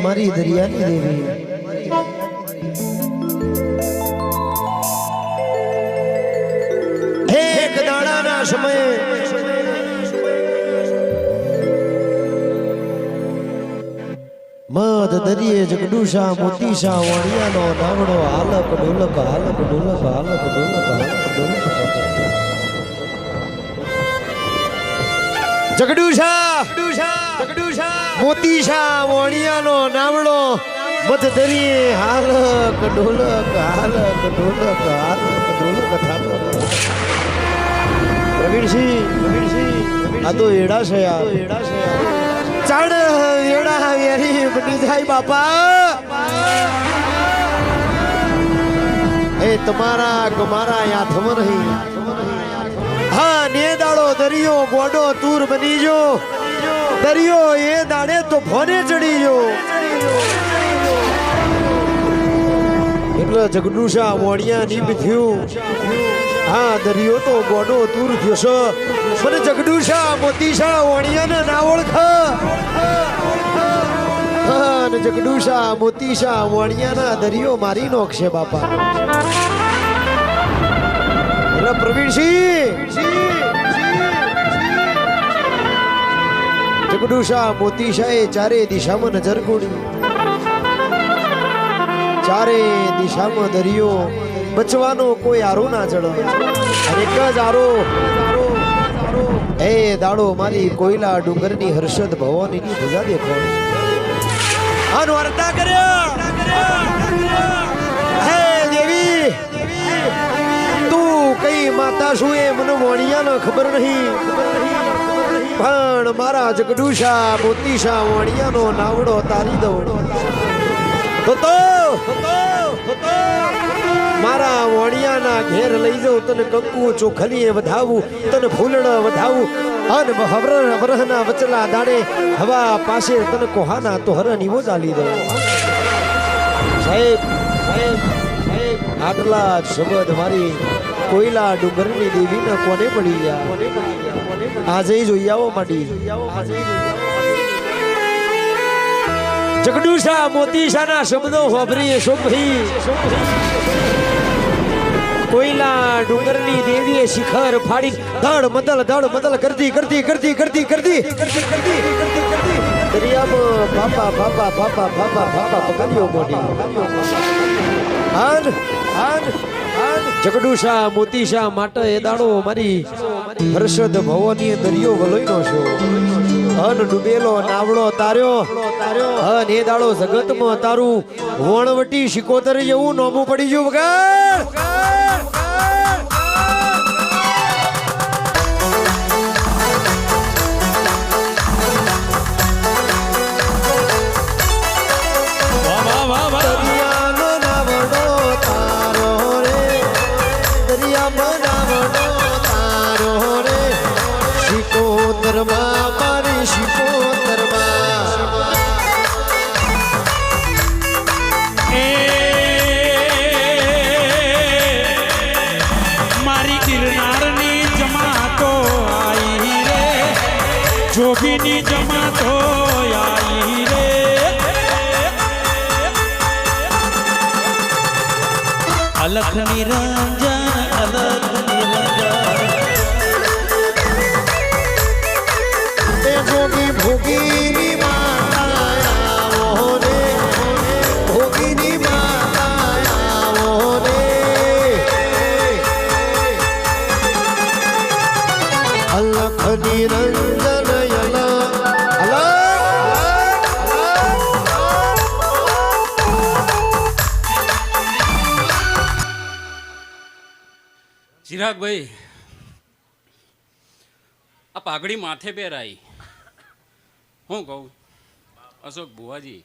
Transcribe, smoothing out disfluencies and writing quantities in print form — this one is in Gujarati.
મારી દરિયાની દેવી એક દાડાના સમયે મધ દરિયે જગડુશા મોતીશા વાણિયાનો નાવડો હાલક ઢોલક હાલક ઢોલક હાલક ઢોલક હાલક ઢોલક જગડુશા મોતીશા વાણિયાનો નાવડો મધ દરિયે હાલક ઢોલક હાલક ઢોલક હાલક ઢોલક થાતો પ્રવીણસિંહ આ તો એડા છે યાર ચાડ એડા વેરી બની જાય બાપા એ તમારા ગમારા યાથમ નહીં હા ને દાડો દરિયો ગોડો તૂર બની જો દરિયો એ દાડે તો ફોને ચડી જો એટલે જગડુશા મોડિયા નીબ થયું હા દરિયો તો ગોડો તૂર થયો છે મને જગડુશા મોતીશા ઓણિયાને ના ઓળખ અને જગડુશા મોતીશા ઓણિયાના દરિયો મારી નોખશે બાપા એટલે પ્રવીણસિંહ જગડુશા મોતીશાએ ચારે દિશામાં નજર ગોળી ચારે દિશામાં દરિયો બચવાનો કોઈ આરો ના ચડો અને એક જ આરો એ દાડો મારી કોયલા ડુંગરની હર્ષદ ભવાનીની ધજા દેખાણી આનો અર્થા કર્યા હે દેવી તું કઈ માતા છું એ મને વાણિયાને ખબર નહીં પણ મારા જગડુશા મોતીશા વાણિયાનો નાવડો તારી દઉં તો મારા વાણિયાના ઘેર લઈ જાઉં તને કંકુ ચોખલીએ વધાવું તને ફૂલડ વધાવું અને વરહના વચલા દાડે હવા પાસે તને કોહાના તો હરણીવો ચાલી દઉં સાહેબ આટલા શબ્દ મારી કોયલા ડુંગરની દેવીને કોને પડી ગયા આજે જોઈ આવો માડી જગડુશા મોતીશાના શબ્દો હોભરીએ શોભી કોયલા ડુંગરની દેવીએ શિખર ફાડી ધડ મદલ કરતી દરિયામાં બાપા પકડ્યો મોટી જગડુશા મોતીશા માટે એ દાડો મારી હર્ષદ ભવાની દરિયો વલોઈનો છો અન ડૂબેલો નાવડો તાર્યો અન એ દાડો જગતમાં તારું વણવટી શિકોતર જેવું નોમું પડી ગયું વગર જોગીની જમાતો આવી રે અલખ નિરંજન તે જોગી ભોગીની માતા આવો રે ભોગીની માતા આવો રે અલખ નિરંજન ચિરાગભાઈ આ પાઘડી માથે પહેરાઈ હું કહું અશોક બુવાજી